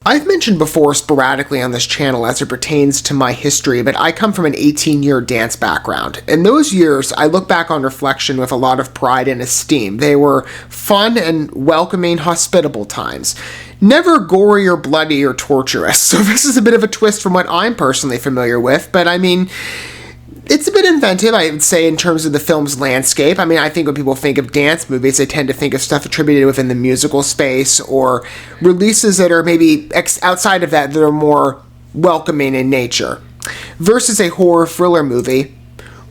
I've mentioned before sporadically on this channel as it pertains to my history, but I come from an 18-year dance background. In those years, I look back on reflection with a lot of pride and esteem. They were fun and welcoming, hospitable times. Never gory or bloody or torturous. So this is a bit of a twist from what I'm personally familiar with, but I mean, it's a bit inventive, I would say, in terms of the film's landscape. I mean, I think when people think of dance movies, they tend to think of stuff attributed within the musical space or releases that are maybe outside of that are more welcoming in nature. Versus a horror thriller movie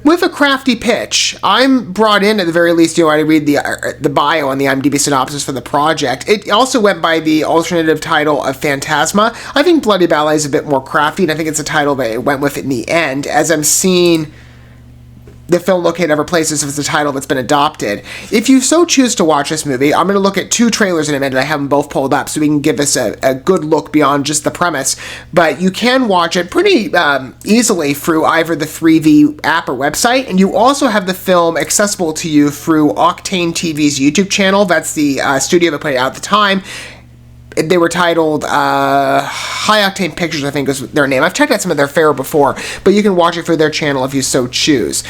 with a crafty pitch. I'm brought in, at the very least, I read the bio on the IMDb synopsis for the project. It also went by the alternative title of Phantasma. I think Bloody Ballet is a bit more crafty, and I think it's a title that it went with in the end, as I'm seeing the film located other places if it's a title that's been adopted. If you so choose to watch this movie, I'm going to look at two trailers in a minute. I have them both pulled up so we can give us a good look beyond just the premise. But you can watch it pretty easily through either the 3V app or website, and you also have the film accessible to you through Octane TV's YouTube channel. That's the studio that put it out at the time. They were titled High Octane Pictures, I think is their name. I've checked out some of their fare before, but you can watch it through their channel if you so choose.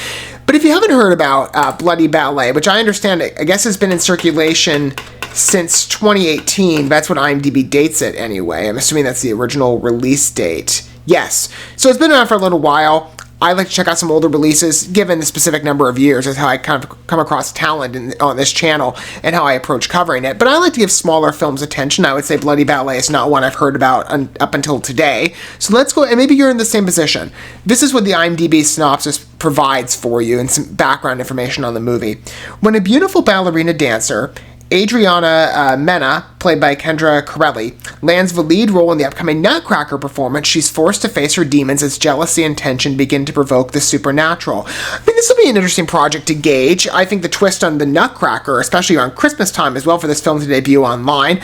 But if you haven't heard about Bloody Ballet, which I understand, I guess has been in circulation since 2018, that's when IMDb dates it anyway. I'm assuming that's the original release date. Yes. So it's been around for a little while. I like to check out some older releases, given the specific number of years. That's how I kind of come across talent on this channel and how I approach covering it. But I like to give smaller films attention. I would say Bloody Ballet is not one I've heard about up until today. So let's go, and maybe you're in the same position. This is what the IMDb synopsis provides for you and some background information on the movie. When a beautiful ballerina dancer, Adriana Mena, played by Kendra Carelli, lands the lead role in the upcoming Nutcracker performance, she's forced to face her demons as jealousy and tension begin to provoke the supernatural. I mean, this will be an interesting project to gauge. I think the twist on the Nutcracker, especially around Christmas time as well, for this film to debut online,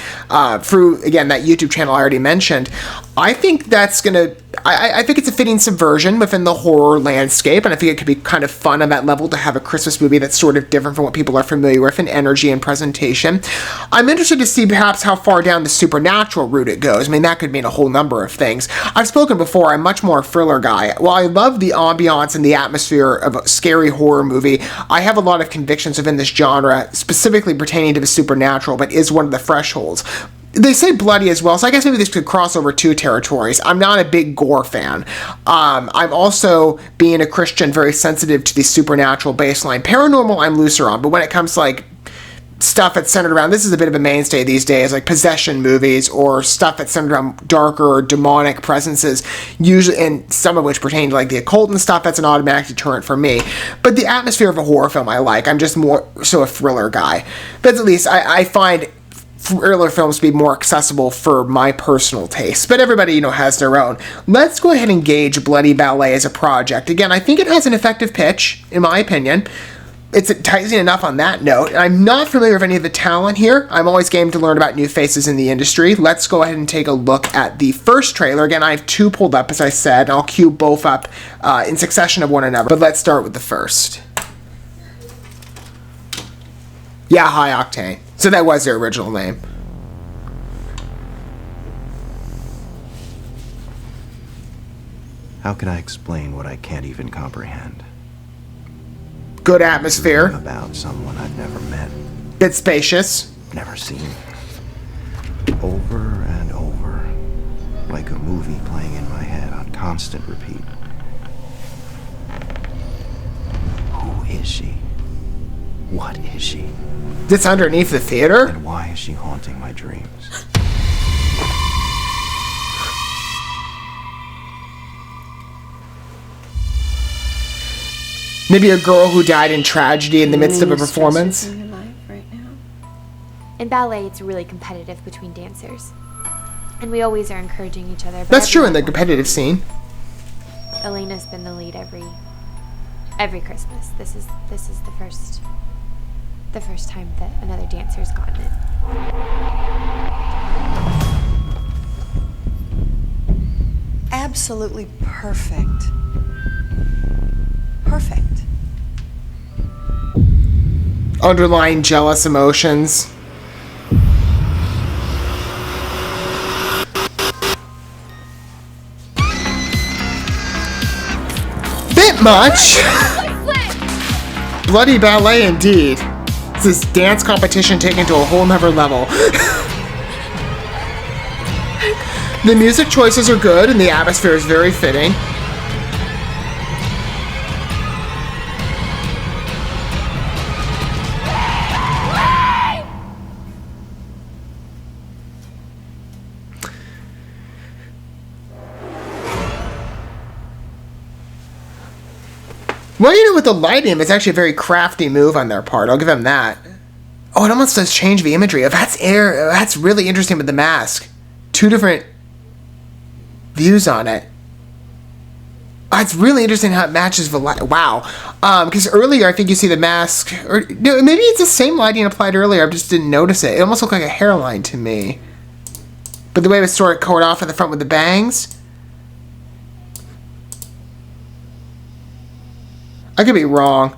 through, again, that YouTube channel I already mentioned, I think that's going to... I think it's a fitting subversion within the horror landscape, and I think it could be kind of fun on that level to have a Christmas movie that's sort of different from what people are familiar with in energy and presentation. I'm interested to see perhaps how far down the supernatural route it goes. I mean, that could mean a whole number of things. I've spoken before, I'm much more a thriller guy. While I love the ambiance and the atmosphere of a scary horror movie, I have a lot of convictions within this genre, specifically pertaining to the supernatural, but is one of the thresholds. They say bloody as well, so I guess maybe this could cross over two territories. I'm not a big gore fan. I'm also, being a Christian, very sensitive to the supernatural baseline. Paranormal, I'm looser on, but when it comes to, like, stuff that's centered around, this is a bit of a mainstay these days, like possession movies or stuff that's centered around darker or demonic presences, usually, and some of which pertain to, like, the occult and stuff, that's an automatic deterrent for me. But the atmosphere of a horror film I like. I'm just more so a thriller guy. But at least I find thriller films to be more accessible for my personal taste, but everybody, has their own. Let's go ahead and gauge Bloody Ballet as a project. Again, I think it has an effective pitch, in my opinion. It's enticing enough on that note. I'm not familiar with any of the talent here. I'm always game to learn about new faces in the industry. Let's go ahead and take a look at the first trailer. Again, I have two pulled up, as I said, and I'll cue both up in succession of one another. But let's start with the first. Yeah, High Octane. So that was their original name. How can I explain what I can't even comprehend? Good atmosphere. About someone I've never met. Bit spacious. Never seen. Over and over. Like a movie playing in my head on constant repeat. Who is she? What is she? This underneath the theater? And why is she haunting my dreams? Maybe a girl who died in tragedy in the midst of a performance. In ballet, it's really competitive between dancers. And we always are encouraging each other. That's true in the competitive scene. Elena's been the lead every Christmas. This is the first time that another dancer's gotten it. Absolutely perfect. Perfect. Underlying jealous emotions. bit much. Bloody ballet indeed. This is dance competition taken to a whole nother level. The music choices are good and the atmosphere is very fitting. Well, you know, with the lighting, it's actually a very crafty move on their part. I'll give them that. Oh, it almost does change the imagery. That's really interesting with the mask. Two different views on it. It's really interesting how it matches the light. Wow. Because earlier, I think you see the mask, or no, maybe it's the same lighting applied earlier. I just didn't notice it. It almost looked like a hairline to me. But the way it was sort of covered off at the front with the bangs. I could be wrong.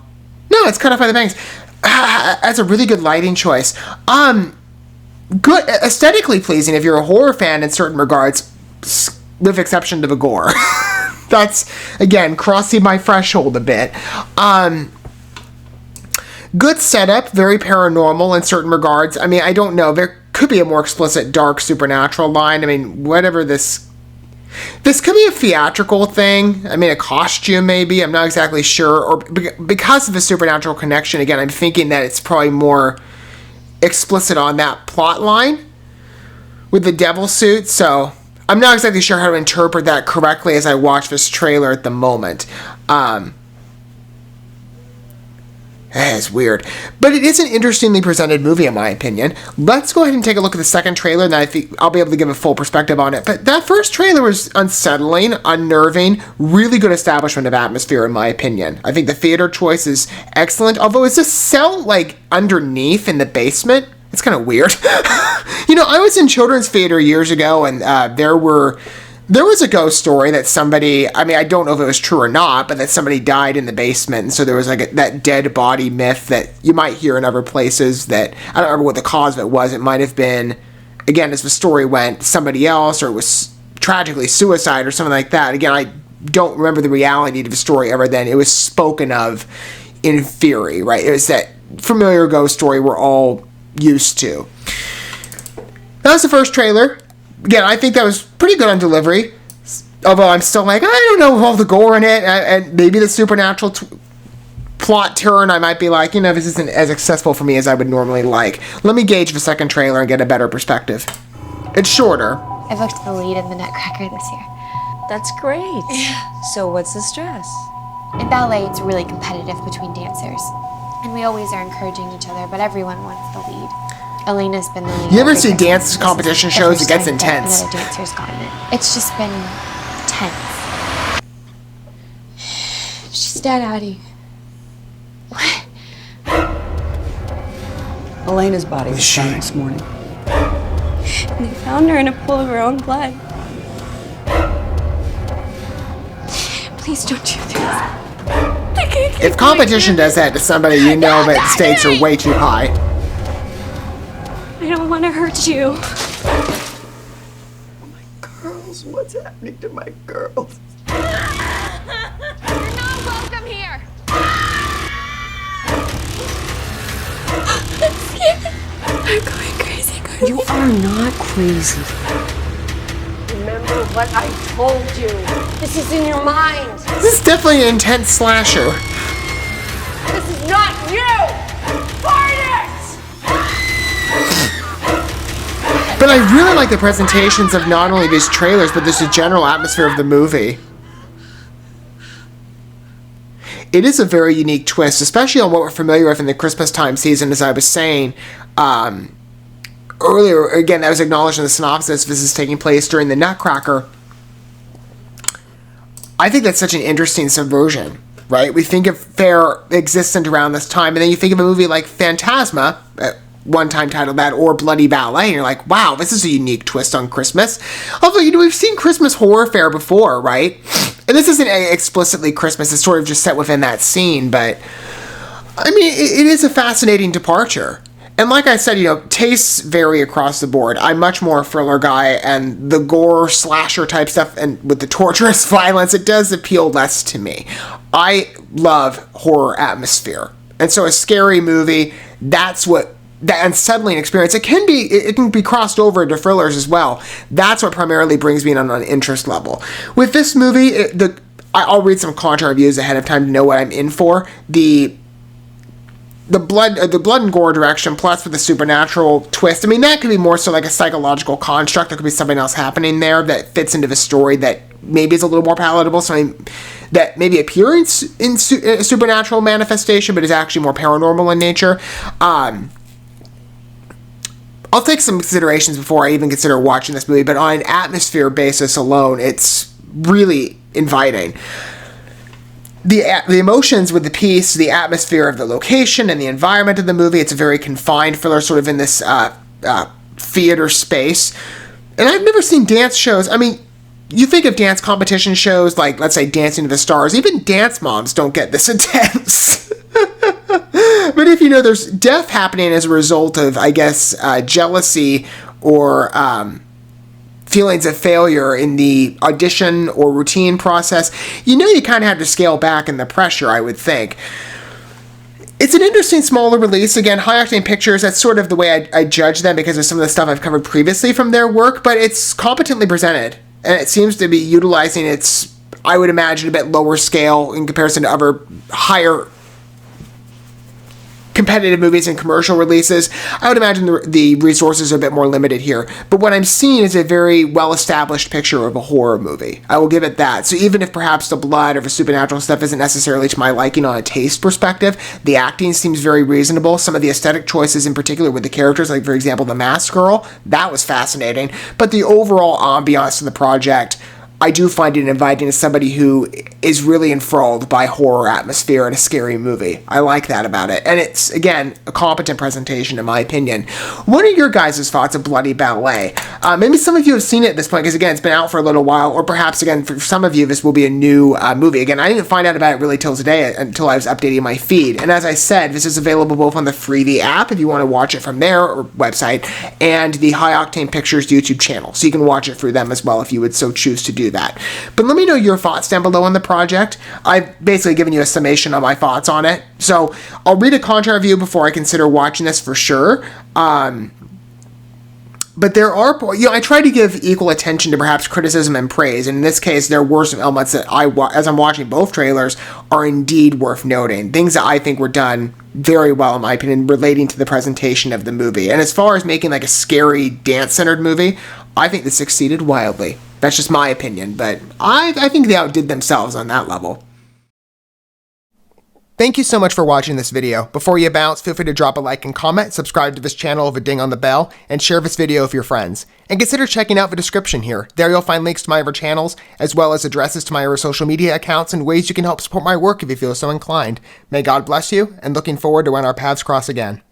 No, it's cut off by the bangs. That's a really good lighting choice. Good, aesthetically pleasing if you're a horror fan in certain regards, with exception to the gore. That's, again, crossing my threshold a bit. Good setup, very paranormal in certain regards. I mean, I don't know. There could be a more explicit dark supernatural line. I mean, whatever this could be a theatrical thing. I mean, a costume maybe. I'm not exactly sure. Or because of the supernatural connection, again, I'm thinking that it's probably more explicit on that plot line with the devil suit. So I'm not exactly sure how to interpret that correctly as I watch this trailer at the moment. It's weird. But it is an interestingly presented movie, in my opinion. Let's go ahead and take a look at the second trailer, and then I think I'll be able to give a full perspective on it. But that first trailer was unsettling, unnerving, really good establishment of atmosphere, in my opinion. I think the theater choice is excellent, although is this cell, like, underneath in the basement? It's kind of weird. You know, I was in children's theater years ago, and there was a ghost story that somebody, I mean, I don't know if it was true or not, but that somebody died in the basement. And so there was like that dead body myth that you might hear in other places that, I don't remember what the cause of it was. It might have been, again, as the story went, somebody else, or it was tragically suicide or something like that. Again, I don't remember the reality of the story ever then. It was spoken of in theory, right? It was that familiar ghost story we're all used to. That was the first trailer. Again, I think that was pretty good on delivery, although I'm still like, I don't know, with all the gore in it, and maybe the supernatural plot turn, I might be like, you know, this isn't as accessible for me as I would normally like. Let me gauge the second trailer and get a better perspective. It's shorter. I booked the lead in the Nutcracker this year. That's great. So what's the stress? In ballet, it's really competitive between dancers. And we always are encouraging each other, but everyone wants the lead. Elena's been the lead. You ever see dance competition shows? It gets intense. Another dancer's gotten it. It's just been tense. She's dead, Addie. What? Elena's body was found this morning. They found her in a pool of her own blood. Please don't do this. I can't If competition does that to somebody, you know that the stakes are way too high. I don't want to hurt you. My girls, what's happening to my girls? You're not welcome here. I'm going crazy. You are not crazy. Remember what I told you. This is in your mind. This is definitely an intense slasher. This is not you. Fight it! But I really like the presentations of not only these trailers, but just the general atmosphere of the movie. It is a very unique twist, especially on what we're familiar with in the Christmas time season, as I was saying earlier. Again, that was acknowledged in the synopsis. This is taking place during the Nutcracker. I think that's such an interesting subversion, right? We think of fair existence around this time, and then you think of a movie like Phantasma, one time titled that, or Bloody Ballet, and you're like, wow, this is a unique twist on Christmas. Although, you know, we've seen Christmas horror fare before, right? And this isn't explicitly Christmas, it's sort of just set within that scene, but, I mean, it is a fascinating departure. And like I said, tastes vary across the board. I'm much more a thriller guy, and the gore, slasher type stuff, and with the torturous violence, it does appeal less to me. I love horror atmosphere. And so a scary movie, that's what, that unsettling experience, it can be crossed over into thrillers as well. That's what primarily brings me in on an interest level. With this movie, I'll read some contra reviews ahead of time to know what I'm in for. The blood and gore direction, plus with the supernatural twist, I mean, that could be more so like a psychological construct. There could be something else happening there that fits into the story that maybe is a little more palatable, something that maybe appears in a supernatural manifestation, but is actually more paranormal in nature. I'll take some considerations before I even consider watching this movie, but on an atmosphere basis alone, it's really inviting. The emotions with the piece, the atmosphere of the location and the environment of the movie, it's a very confined thriller, sort of in this theater space. And I've never seen dance shows. I mean, you think of dance competition shows like, let's say, Dancing to the Stars. Even Dance Moms don't get this intense. But if there's death happening as a result of, I guess, jealousy or feelings of failure in the audition or routine process, you kind of have to scale back in the pressure, I would think. It's an interesting smaller release. Again, High Octane Pictures, that's sort of the way I judge them because of some of the stuff I've covered previously from their work, but it's competently presented, and it seems to be utilizing its, I would imagine, a bit lower scale in comparison to other higher competitive movies and commercial releases. I would imagine the resources are a bit more limited here. But what I'm seeing is a very well-established picture of a horror movie. I will give it that. So even if perhaps the blood or the supernatural stuff isn't necessarily to my liking on a taste perspective, the acting seems very reasonable. Some of the aesthetic choices in particular with the characters, like for example the masked girl, that was fascinating. But the overall ambiance of the project, I do find it inviting as somebody who is really enthralled by horror atmosphere in a scary movie. I like that about it. And it's, again, a competent presentation in my opinion. What are your guys' thoughts of Bloody Ballet? Maybe some of you have seen it at this point because, again, it's been out for a little while. Or perhaps, again, for some of you, this will be a new movie. Again, I didn't find out about it really till today until I was updating my feed. And as I said, this is available both on the Freevee app if you want to watch it from their website and the High Octane Pictures YouTube channel. So you can watch it through them as well if you would so choose to do that. But let me know your thoughts down below on the project. I've basically given you a summation of my thoughts on it. So I'll read a contra review before I consider watching this for sure. But there are, I try to give equal attention to perhaps criticism and praise. And in this case, there were some elements that as I'm watching both trailers, are indeed worth noting. Things that I think were done very well, in my opinion, relating to the presentation of the movie. And as far as making like a scary dance-centered movie, I think this succeeded wildly. That's just my opinion, but I think they outdid themselves on that level. Thank you so much for watching this video. Before you bounce, feel free to drop a like and comment, subscribe to this channel with a ding on the bell, and share this video with your friends. And consider checking out the description here. There you'll find links to my other channels, as well as addresses to my other social media accounts and ways you can help support my work if you feel so inclined. May God bless you, and looking forward to when our paths cross again.